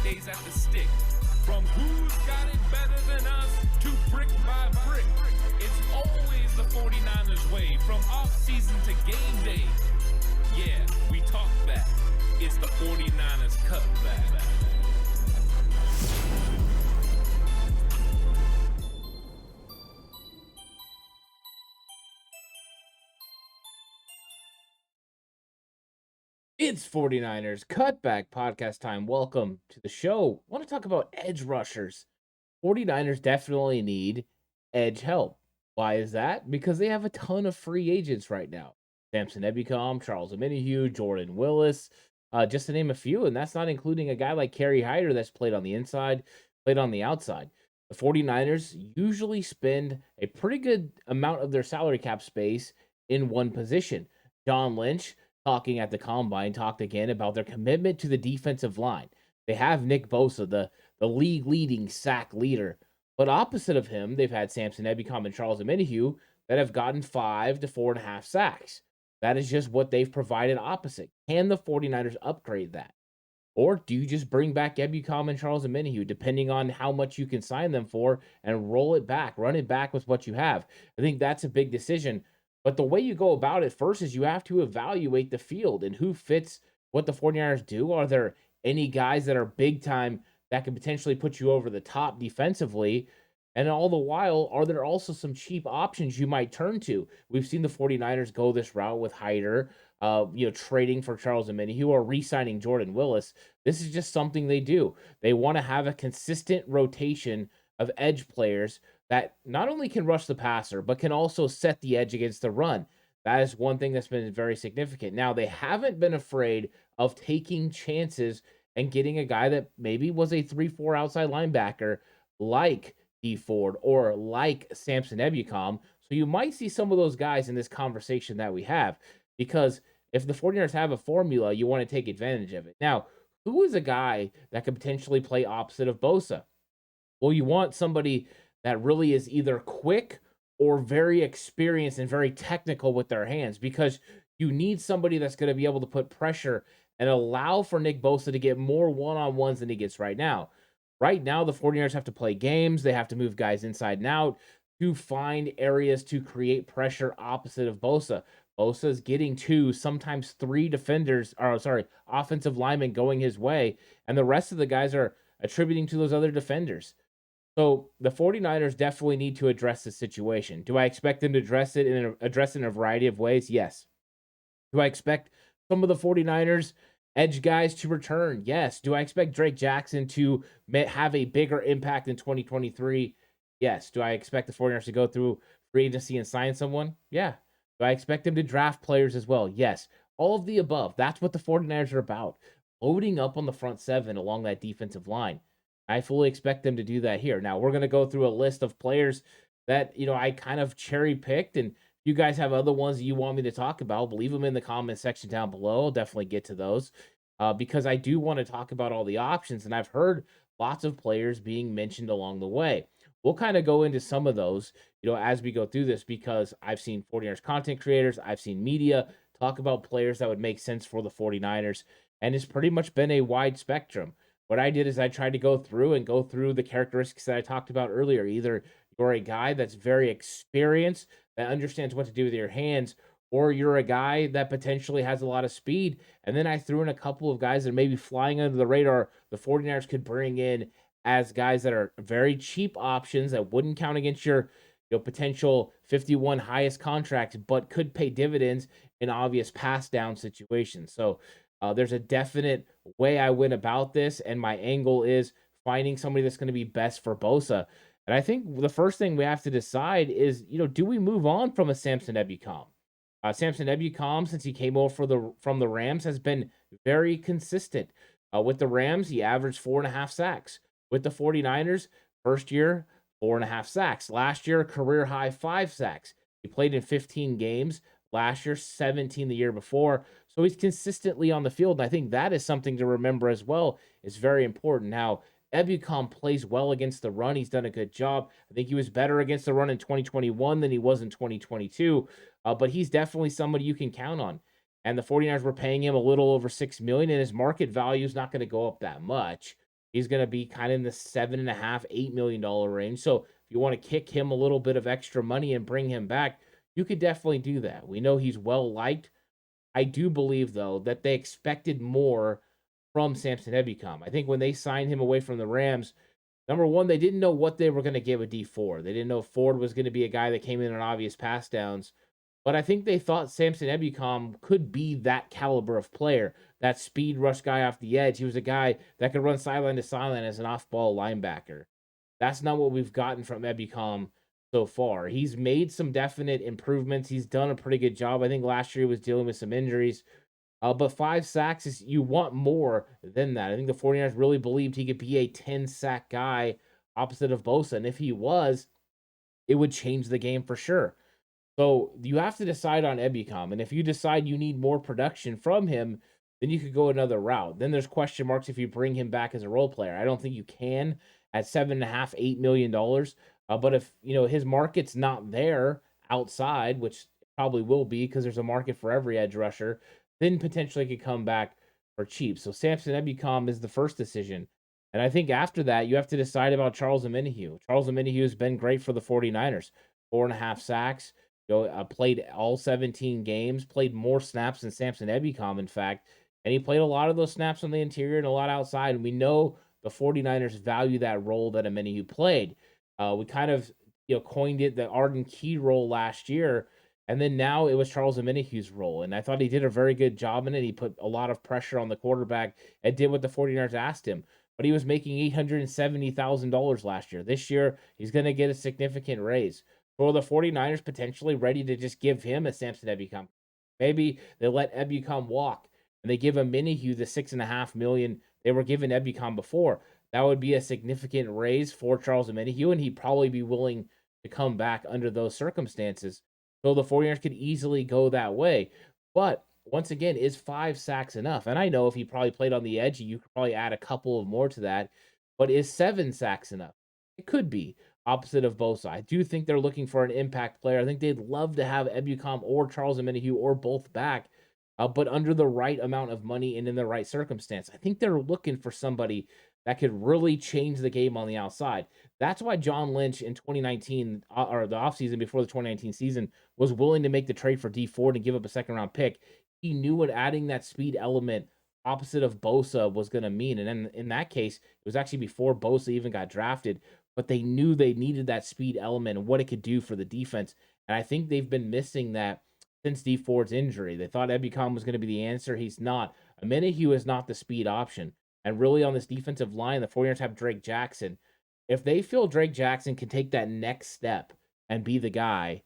days at the stick. From who's got it better than us to brick by brick. It's always the 49ers way, from off-season to game day. Yeah, we talk back. It's the 49ers Cutback. It's 49ers Cutback Podcast time. Welcome to the show. I want to talk about edge rushers. 49ers definitely need edge help. Why is that? Because they have a ton of free agents right now. Samson Ebukam, Charles Omenihu, Jordan Willis, just to name a few. And that's not including a guy like Kerry Hyder that's played on the inside, played on the outside. The 49ers usually spend a pretty good amount of their salary cap space in one position. John Lynch, talking at the Combine, talked again about their commitment to the defensive line. They have Nick Bosa, the league-leading sack leader. But opposite of him, they've had Samson Ebukam and Charles Omenihu that have gotten 5 to 4.5 sacks. That is just what they've provided opposite. Can the 49ers upgrade that? Or do you just bring back Ebukam and Charles Omenihu, depending on how much you can sign them for, and roll it back, run it back with what you have? I think that's a big decision. But the way you go about it first is you have to evaluate the field and who fits what the 49ers do. Are there any guys that are big time that can potentially put you over the top defensively? And all the while, are there also some cheap options you might turn to? We've seen the 49ers go this route with Hyder, trading for Charles Omenihu or re-signing Jordan Willis. This is just something they do. They want to have a consistent rotation of edge players that not only can rush the passer, but can also set the edge against the run. That is one thing that's been very significant. Now, they haven't been afraid of taking chances and getting a guy that maybe was a 3-4 outside linebacker like D Ford or like Samson Ebukam. So you might see some of those guys in this conversation that we have, because if the 49ers have a formula, you want to take advantage of it. Now, who is a guy that could potentially play opposite of Bosa? Well, you want somebody that really is either quick or very experienced and very technical with their hands, because you need somebody that's going to be able to put pressure and allow for Nick Bosa to get more one-on-ones than he gets right now. Right now, the 49ers have to play games. They have to move guys inside and out to find areas to create pressure opposite of Bosa. Bosa is getting 2, sometimes 3 offensive linemen going his way, and the rest of the guys are attributing to those other defenders. So the 49ers definitely need to address this situation. Do I expect them to address it in a variety of ways? Yes. Do I expect some of the 49ers edge guys to return? Yes. Do I expect Drake Jackson to have a bigger impact in 2023? Yes. Do I expect the 49ers to go through free agency and sign someone? Yeah. Do I expect them to draft players as well? Yes. All of the above. That's what the 49ers are about. Loading up on the front 7 along that defensive line. I fully expect them to do that here. Now, we're going to go through a list of players that, I kind of cherry picked, and if you guys have other ones that you want me to talk about, leave them in the comment section down below. I'll definitely get to those because I do want to talk about all the options, and I've heard lots of players being mentioned along the way. We'll kind of go into some of those, as we go through this, because I've seen 49ers content creators, I've seen media talk about players that would make sense for the 49ers, and it's pretty much been a wide spectrum. What I did is I tried to go through the characteristics that I talked about earlier. Either you're a guy that's very experienced, that understands what to do with your hands, or you're a guy that potentially has a lot of speed. And then I threw in a couple of guys that may be flying under the radar the 49ers could bring in as guys that are very cheap options that wouldn't count against your potential 51 highest contracts, but could pay dividends in obvious pass down situations. So there's a definite way I went about this, and my angle is finding somebody that's going to be best for Bosa. And I think the first thing we have to decide is, do we move on from a Samson Ebukam? Samson Ebukam, since he came over from the Rams, has been very consistent. With the Rams, he averaged 4.5 sacks. With the 49ers, first year, 4.5 sacks. Last year, career high 5 sacks. He played in 15 games. Last year, 17 the year before. So he's consistently on the field. And I think that is something to remember as well. It's very important. Now, Ebukam plays well against the run. He's done a good job. I think he was better against the run in 2021 than he was in 2022. But he's definitely somebody you can count on. And the 49ers were paying him a little over $6 million, and his market value is not going to go up that much. He's going to be kind of in the $7.5, $8 million range. So if you want to kick him a little bit of extra money and bring him back, you could definitely do that. We know he's well liked. I do believe, though, that they expected more from Samson Ebukam. I think when they signed him away from the Rams, number one, they didn't know what they were going to give a D4. They didn't know Ford was going to be a guy that came in on obvious pass downs. But I think they thought Samson Ebukam could be that caliber of player, that speed rush guy off the edge. He was a guy that could run sideline to sideline as an off-ball linebacker. That's not what we've gotten from Ebukam so far. He's made some definite improvements. He's done a pretty good job. I think last year he was dealing with some injuries. But 5 sacks is you want more than that. I think the 49ers really believed he could be a 10-sack guy opposite of Bosa. And if he was, it would change the game for sure. So you have to decide on Ebukam. And if you decide you need more production from him, then you could go another route. Then there's question marks if you bring him back as a role player. I don't think you can at $7.5, $8 million. But if his market's not there outside, which it probably will be because there's a market for every edge rusher, then potentially could come back for cheap. So Samson Ebukam is the first decision. And I think after that, you have to decide about Charles Omenihu. Charles Omenihu has been great for the 49ers. 4.5 sacks. Played all 17 games, played more snaps than Samson Ebukam, in fact. And he played a lot of those snaps on the interior and a lot outside. And we know the 49ers value that role that Omenihu played. We kind of coined it the Arden Key role last year. And then now it was Charles Omenihu's role. And I thought he did a very good job in it. He put a lot of pressure on the quarterback and did what the 49ers asked him. But he was making $870,000 last year. This year, he's going to get a significant raise. Or the 49ers potentially ready to just give him a Samson Ebukam? Maybe they let Ebukam walk and they give Omenihu the $6.5 million they were giving Ebukam before. That would be a significant raise for Charles Omenihu, and he'd probably be willing to come back under those circumstances. So the 49ers could easily go that way. But once again, is 5 sacks enough? And I know if he probably played on the edge, you could probably add a couple of more to that. But is 7 sacks enough? It could be. Opposite of Bosa. I do think they're looking for an impact player. I think they'd love to have Ebukam or Charles Omenihu or both back, but under the right amount of money and in the right circumstance. I think they're looking for somebody that could really change the game on the outside. That's why John Lynch in 2019, or the offseason before the 2019 season, was willing to make the trade for D Ford and give up a second-round pick. He knew what adding that speed element opposite of Bosa was going to mean. And then in that case, it was actually before Bosa even got drafted, but they knew they needed that speed element and what it could do for the defense. And I think they've been missing that since D Ford's injury. They thought Ebukam was going to be the answer. He's not. Omenihu is not the speed option. And really on this defensive line, the 49ers have Drake Jackson. If they feel Drake Jackson can take that next step and be the guy,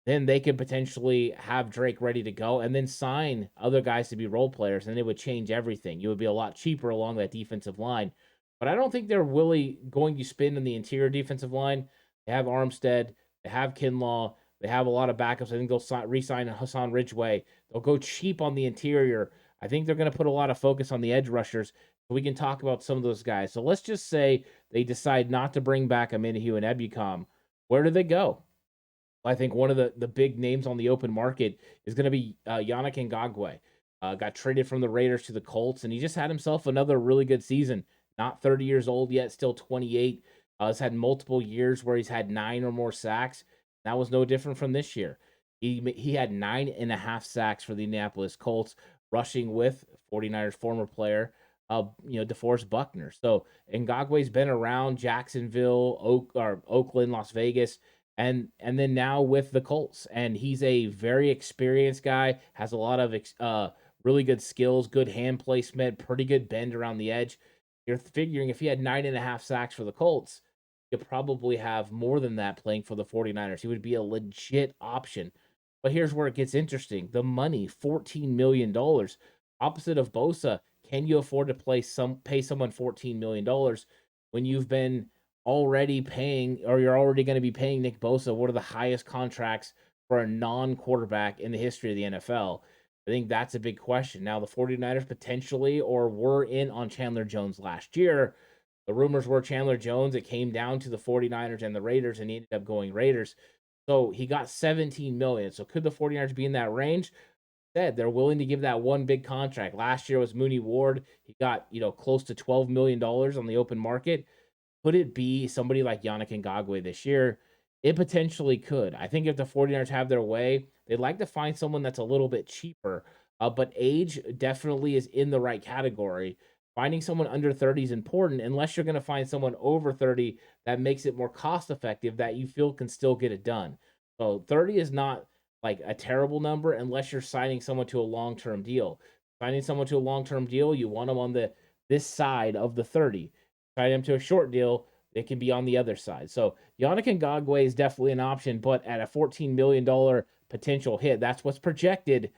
then they could potentially have Drake ready to go and then sign other guys to be role players, and it would change everything. You would be a lot cheaper along that defensive line. But I don't think they're really going to spend in the interior defensive line. They have Armstead. They have Kinlaw. They have a lot of backups. I think they'll re-sign Hassan Ridgeway. They'll go cheap on the interior. I think they're going to put a lot of focus on the edge rushers. So we can talk about some of those guys. So let's just say they decide not to bring back Omenihu and Ebukam. Where do they go? I think one of the big names on the open market is going to be Yannick Ngakoue. Got traded from the Raiders to the Colts, and he just had himself another really good season. Not 30 years old yet, still 28. He's had multiple years where he's had 9 or more sacks. That was no different from this year. He had 9.5 sacks for the Indianapolis Colts, rushing with 49ers former player, DeForest Buckner. So Ngakoue's been around Jacksonville, Oakland, Las Vegas, and then now with the Colts. And he's a very experienced guy, has a lot of really good skills, good hand placement, pretty good bend around the edge. You're figuring if he had 9.5 sacks for the Colts, you probably have more than that playing for the 49ers. He would be a legit option. But here's where it gets interesting. The money, $14 million. Opposite of Bosa, can you afford to pay someone $14 million when you've been already paying, or you're already going to be paying Nick Bosa one of the highest contracts for a non-quarterback in the history of the NFL? I think that's a big question. Now, the 49ers potentially or were in on Chandler Jones last year. The rumors were Chandler Jones. It came down to the 49ers and the Raiders, and he ended up going Raiders. So he got $17 million. So could the 49ers be in that range? said, they're willing to give that one big contract. Last year was Mooney Ward. He got, close to $12 million on the open market. Could it be somebody like Yannick Ngakoue this year? It potentially could. I think if the 49ers have their way, they'd like to find someone that's a little bit cheaper. But age definitely is in the right category. Finding someone under 30 is important unless you're going to find someone over 30 that makes it more cost effective that you feel can still get it done. So 30 is not like a terrible number unless you're signing someone to a long-term deal. Signing someone to a long-term deal, you want them on this side of the 30. Sign them to a short deal, they can be on the other side. So Yannick Ngakoue is definitely an option, but at a $14 million potential hit, that's what's projected.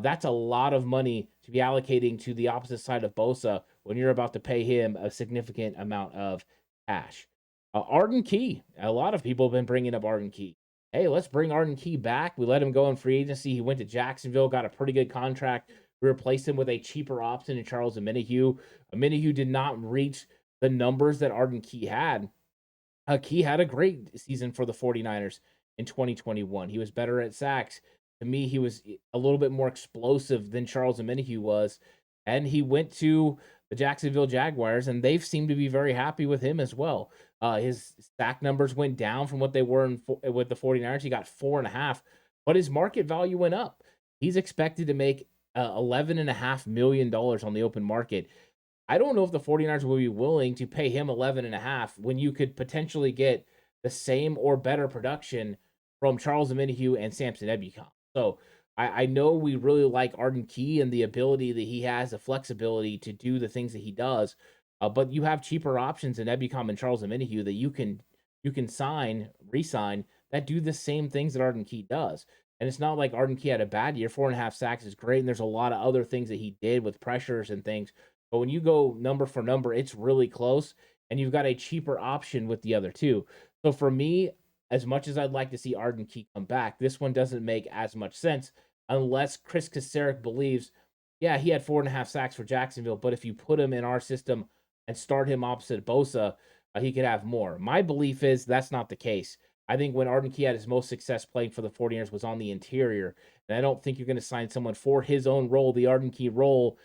That's a lot of money to be allocating to the opposite side of Bosa when you're about to pay him a significant amount of cash. Arden Key. A lot of people have been bringing up Arden Key. Hey, let's bring Arden Key back. We let him go in free agency. He went to Jacksonville, got a pretty good contract. We replaced him with a cheaper option in Charles Omenihu. Omenihu did not reach the numbers that Arden Key had. Key had a great season for the 49ers in 2021. He was better at sacks. To me, he was a little bit more explosive than Charles Omenihu was. And he went to the Jacksonville Jaguars, and they've seemed to be very happy with him as well. His sack numbers went down from what they were with the 49ers. He got 4.5, but his market value went up. He's expected to make $11.5 million on the open market. I don't know if the 49ers will be willing to pay him 11.5 when you could potentially get the same or better production from Charles Omenihu and Samson Ebukam. So I know we really like Arden Key and the ability that he has, the flexibility to do the things that he does. But you have cheaper options in Ebukam and Charles Omenihu that you can re-sign that do the same things that Arden Key does. And it's not like Arden Key had a bad year. 4.5 sacks is great, and there's a lot of other things that he did with pressures and things. But when you go number for number, it's really close, and you've got a cheaper option with the other two. So for me, as much as I'd like to see Arden Key come back, this one doesn't make as much sense unless Chris Kasarik believes, yeah, he had 4.5 sacks for Jacksonville, but if you put him in our system and start him opposite Bosa, he could have more. My belief is that's not the case. I think when Arden Key had his most success playing for the 49ers was on the interior, and I don't think you're going to sign someone for his own role, the Arden Key role,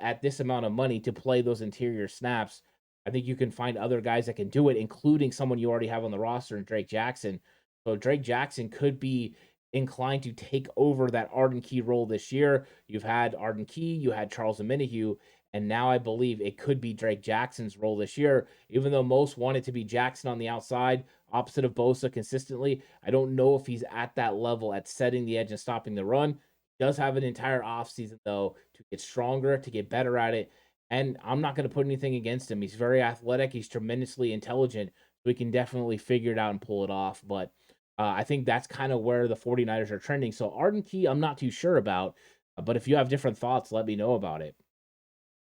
at this amount of money to play those interior snaps. I think you can find other guys that can do it, including someone you already have on the roster, and Drake Jackson. So Drake Jackson could be inclined to take over that Arden Key role this year. You've had Arden Key, you had Charles Omenihu, and now I believe it could be Drake Jackson's role this year. Even though most want it to be Jackson on the outside, opposite of Bosa consistently, I don't know if he's at that level at setting the edge and stopping the run. He does have an entire offseason, though, to get stronger, to get better at it. And I'm not going to put anything against him. He's very athletic. He's tremendously intelligent. So he can definitely figure it out and pull it off. But I think that's kind of where the 49ers are trending. So Arden Key, I'm not too sure about. But if you have different thoughts, let me know about it.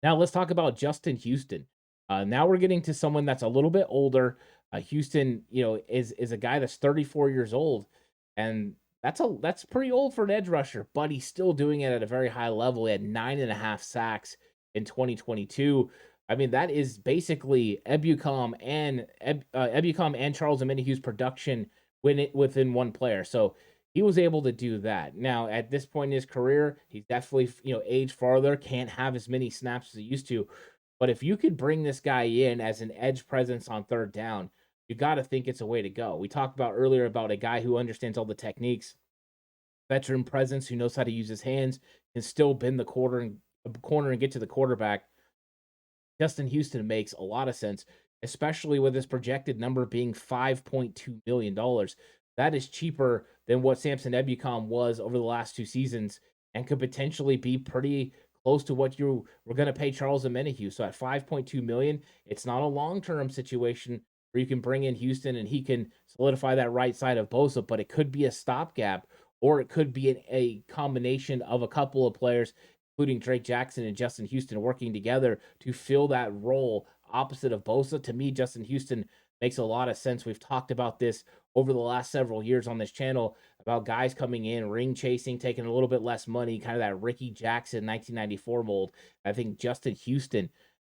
Now let's talk about Justin Houston. Now we're getting to someone that's a little bit older. Houston, is a guy that's 34 years old. And that's pretty old for an edge rusher. But he's still doing it at a very high level. He had 9.5 sacks in 2022. I mean, that is basically Ebukam and Charles Omenihu's production within one player. So he was able to do that. Now, at this point in his career, he's definitely, aged farther, can't have as many snaps as he used to. But if you could bring this guy in as an edge presence on third down, you got to think it's a way to go. We talked about earlier about a guy who understands all the techniques, veteran presence, who knows how to use his hands, can still bend the corner and get to the quarterback. Justin Houston makes a lot of sense, especially with his projected number being $5.2 million. That is cheaper than what Samson Ebukam was over the last 2 seasons and could potentially be pretty close to what you were going to pay Charles Omenihu. So at $5.2 million, it's not a long-term situation where you can bring in Houston and he can solidify that right side of Bosa, but it could be a stopgap, or it could be a combination of a couple of players, including Drake Jackson and Justin Houston, working together to fill that role opposite of Bosa. To me, Justin Houston makes a lot of sense. We've talked about this over the last several years on this channel about guys coming in, ring chasing, taking a little bit less money, kind of that Ricky Jackson 1994 mold. I think Justin Houston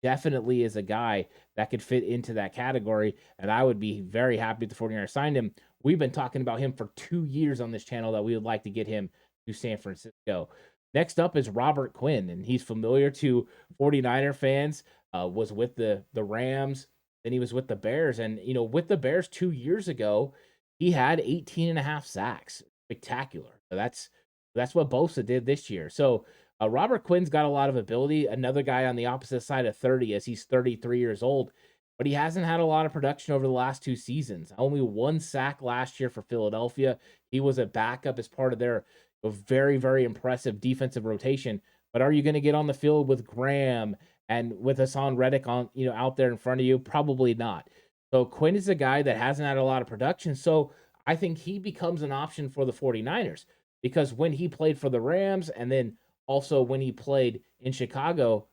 definitely is a guy that could fit into that category, and I would be very happy if the 49ers signed him. We've been talking about him for 2 years on this channel that we would like to get him to San Francisco. Next up is Robert Quinn, and he's familiar to 49er fans, was with the Rams, then he was with the Bears. And, with the Bears 2 years ago, he had 18 and a half sacks. Spectacular. So that's what Bosa did this year. So Robert Quinn's got a lot of ability. Another guy on the opposite side of 30 as he's 33 years old, but he hasn't had a lot of production over the last 2 seasons. Only 1 sack last year for Philadelphia. He was a backup as part of their very, very impressive defensive rotation. But are you going to get on the field with Graham and with Hassan Reddick on, out there in front of you? Probably not. So Quinn is a guy that hasn't had a lot of production. So I think he becomes an option for the 49ers because when he played for the Rams and then also when he played in Chicago,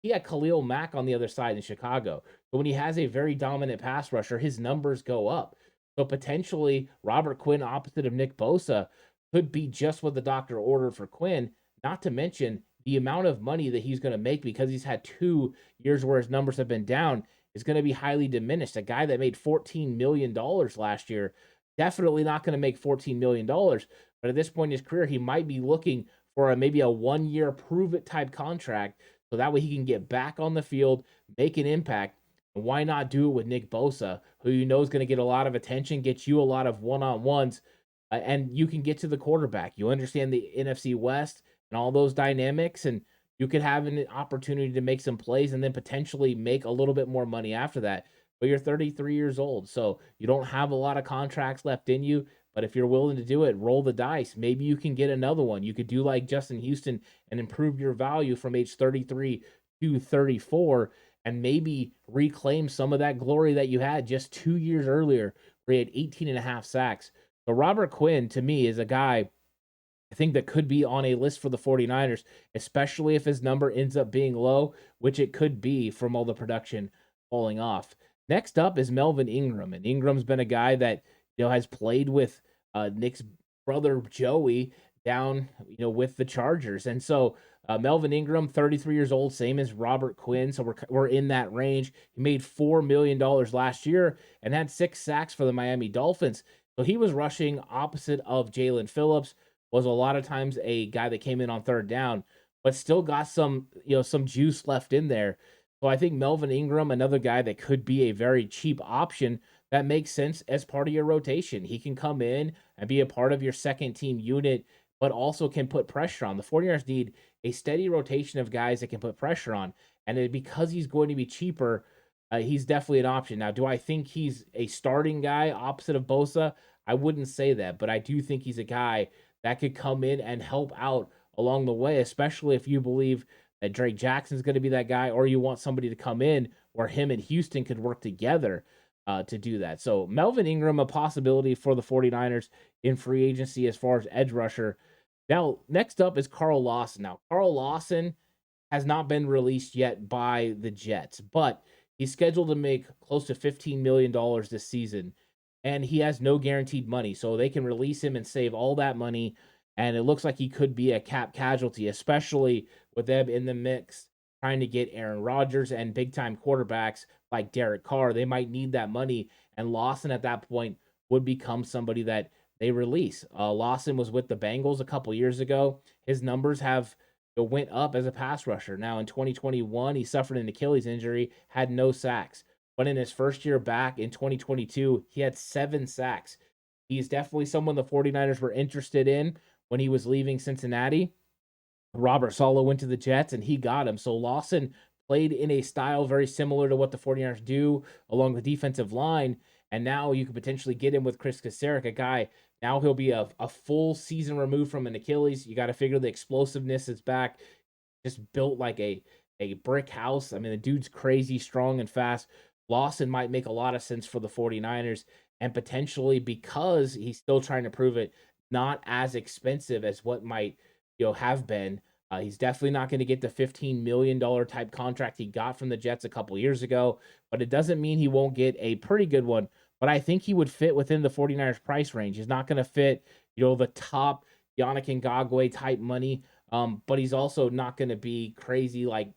he had Khalil Mack on the other side in Chicago. But when he has a very dominant pass rusher, his numbers go up. So potentially Robert Quinn opposite of Nick Bosa could be just what the doctor ordered for Quinn, not to mention the amount of money that he's going to make because he's had 2 years where his numbers have been down is going to be highly diminished. A guy that made $14 million last year, definitely not going to make $14 million. But at this point in his career, he might be looking for maybe a 1-year prove-it type contract so that way he can get back on the field, make an impact. And why not do it with Nick Bosa, who you know is going to get a lot of attention, get you a lot of one-on-ones, and you can get to the quarterback. You understand the NFC West and all those dynamics, and you could have an opportunity to make some plays and then potentially make a little bit more money after that. But you're 33 years old, so you don't have a lot of contracts left in you. But if you're willing to do it, roll the dice. Maybe you can get another one. You could do like Justin Houston and improve your value from age 33 to 34 and maybe reclaim some of that glory that you had just 2 years earlier where he had 18 and a half sacks. So Robert Quinn, to me, is a guy I think that could be on a list for the 49ers, especially if his number ends up being low, which it could be from all the production falling off. Next up is Melvin Ingram, and Ingram's been a guy that has played with Nick's brother Joey down with the Chargers, and so Melvin Ingram, 33 years old, same as Robert Quinn, so we're in that range. He made $4 million last year and had 6 sacks for the Miami Dolphins. So he was rushing opposite of Jalen Phillips, was a lot of times a guy that came in on third down, but still got some juice left in there. So I think Melvin Ingram, another guy that could be a very cheap option that makes sense as part of your rotation. He can come in and be a part of your second team unit, but also can put pressure on. The 49ers need a steady rotation of guys that can put pressure on. And because he's going to be cheaper, he's definitely an option. Now, do I think he's a starting guy opposite of Bosa? I wouldn't say that, but I do think he's a guy that could come in and help out along the way, especially if you believe that Drake Jackson's going to be that guy, or you want somebody to come in where him and Houston could work together to do that. So Melvin Ingram, a possibility for the 49ers in free agency as far as edge rusher. Now, next up is Carl Lawson. Now, Carl Lawson has not been released yet by the Jets, but he's scheduled to make close to $15 million this season, and he has no guaranteed money, so they can release him and save all that money, and it looks like he could be a cap casualty, especially with them in the mix trying to get Aaron Rodgers and big-time quarterbacks like Derek Carr. They might need that money, and Lawson at that point would become somebody that they release. Lawson was with the Bengals a couple years ago. His numbers have went up as a pass rusher. Now in 2021, he suffered an Achilles injury, had no sacks. But in his first year back in 2022, he had 7 sacks. He's definitely someone the 49ers were interested in when he was leaving Cincinnati. Robert Saleh went to the Jets, and he got him. So Lawson played in a style very similar to what the 49ers do along the defensive line. And now you could potentially get him with Chris Kasarik, a guy. Now he'll be a full season removed from an Achilles. You got to figure the explosiveness is back. Just built like a brick house. I mean, the dude's crazy, strong, and fast. Lawson might make a lot of sense for the 49ers, and potentially, because he's still trying to prove it, not as expensive as what might have been. He's definitely not going to get the $15 million type contract he got from the Jets a couple years ago, but it doesn't mean he won't get a pretty good one. But I think he would fit within the 49ers price range. He's not going to fit, the top Yannick Ngakoue type money, but he's also not going to be crazy like,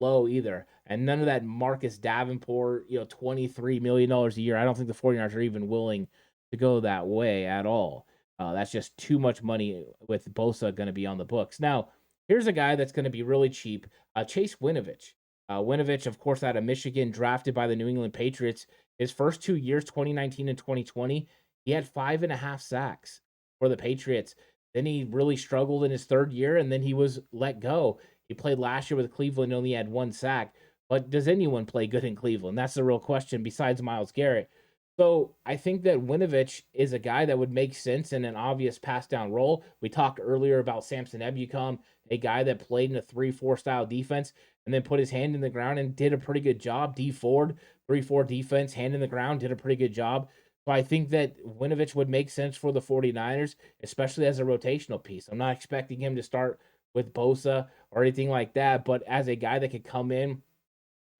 low either. And none of that Marcus Davenport, $23 million a year. I don't think the 49ers are even willing to go that way at all. That's just too much money with Bosa going to be on the books. Now, here's a guy that's going to be really cheap, Chase Winovich. Winovich, of course, out of Michigan, drafted by the New England Patriots. His first 2 years, 2019 and 2020, he had 5.5 sacks for the Patriots. Then he really struggled in his third year, and then he was let go. He played last year with Cleveland, only had 1 sack. But does anyone play good in Cleveland? That's the real question besides Myles Garrett. So I think that Winovich is a guy that would make sense in an obvious pass down role. We talked earlier about Samson Ebukam, a guy that played in a 3-4 style defense and then put his hand in the ground and did a pretty good job. D Ford, 3-4 defense, hand in the ground, did a pretty good job. So I think that Winovich would make sense for the 49ers, especially as a rotational piece. I'm not expecting him to start with Bosa or anything like that, but as a guy that could come in,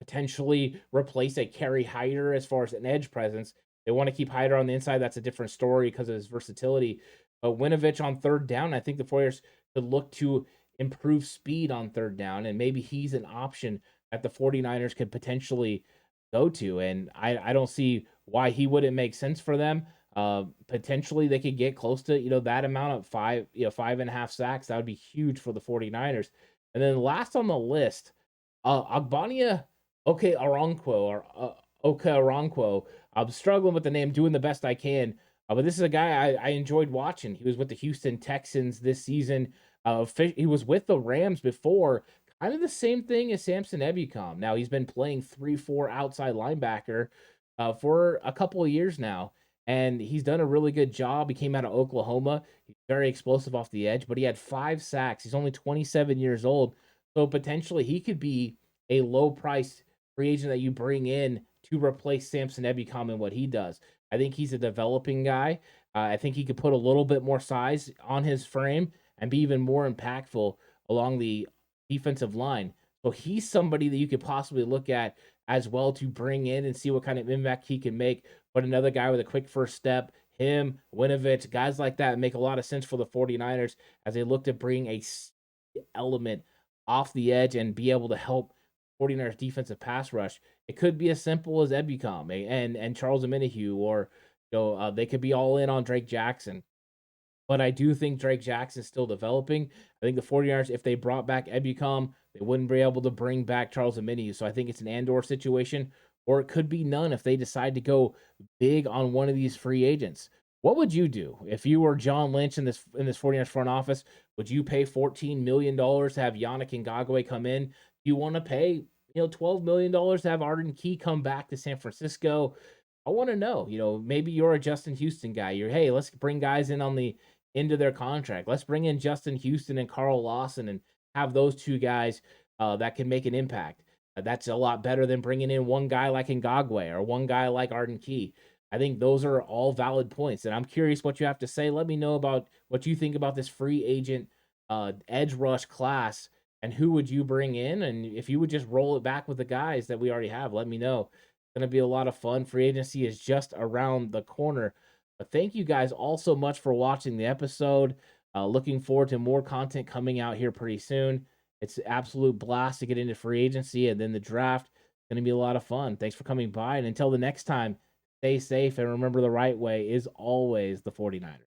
potentially replace a Kerry Hyder as far as an edge presence. They want to keep Hyder on the inside. That's a different story because of his versatility. But Winovich on third down, I think the Warriors could look to improve speed on third down, and maybe he's an option that the 49ers could potentially go to. And I don't see why he wouldn't make sense for them. Potentially they could get close to, that amount of 5.5 sacks. That would be huge for the 49ers. And then last on the list, Agbania Okoronkwo. I'm struggling with the name, doing the best I can. But this is a guy I enjoyed watching. He was with the Houston Texans this season. He was with the Rams before, kind of the same thing as Samson Ebukam. Now he's been playing 3-4 outside linebacker for a couple of years now, and he's done a really good job. He came out of Oklahoma. He's very explosive off the edge, but he had 5 sacks. He's only 27 years old, so potentially he could be a low-priced free agent that you bring in to replace Samson Ebukam and what he does. I think he's a developing guy. I think he could put a little bit more size on his frame and be even more impactful along the defensive line. So he's somebody that you could possibly look at as well to bring in and see what kind of impact he can make. But another guy with a quick first step, him, Winovich, guys like that make a lot of sense for the 49ers as they look to bring a element off the edge and be able to help 49ers defensive pass rush. It could be as simple as Ebukam and Charles Omenihu, or they could be all in on Drake Jackson. But I do think Drake Jackson is still developing. I think the 49ers, if they brought back Ebukam, they wouldn't be able to bring back Charles Omenihu. So I think it's an Andor situation, or it could be none if they decide to go big on one of these free agents. What would you do if you were John Lynch in this 49ers front office? Would you pay $14 million to have Yannick Ngakoue come in? Do you want to pay $12 million to have Arden Key come back to San Francisco? I want to know. Maybe you're a Justin Houston guy. Hey, let's bring guys in on the end of their contract. Let's bring in Justin Houston and Carl Lawson and have those two guys that can make an impact. That's a lot better than bringing in one guy like Ngakoue or one guy like Arden Key. I think those are all valid points, and I'm curious what you have to say. Let me know about what you think about this free agent edge rush class, and who would you bring in? And if you would just roll it back with the guys that we already have, let me know. It's going to be a lot of fun. Free agency is just around the corner. But thank you guys all so much for watching the episode. Looking forward to more content coming out here pretty soon. It's an absolute blast to get into free agency and then the draft. It's going to be a lot of fun. Thanks for coming by. And until the next time, stay safe and remember the right way is always the 49ers.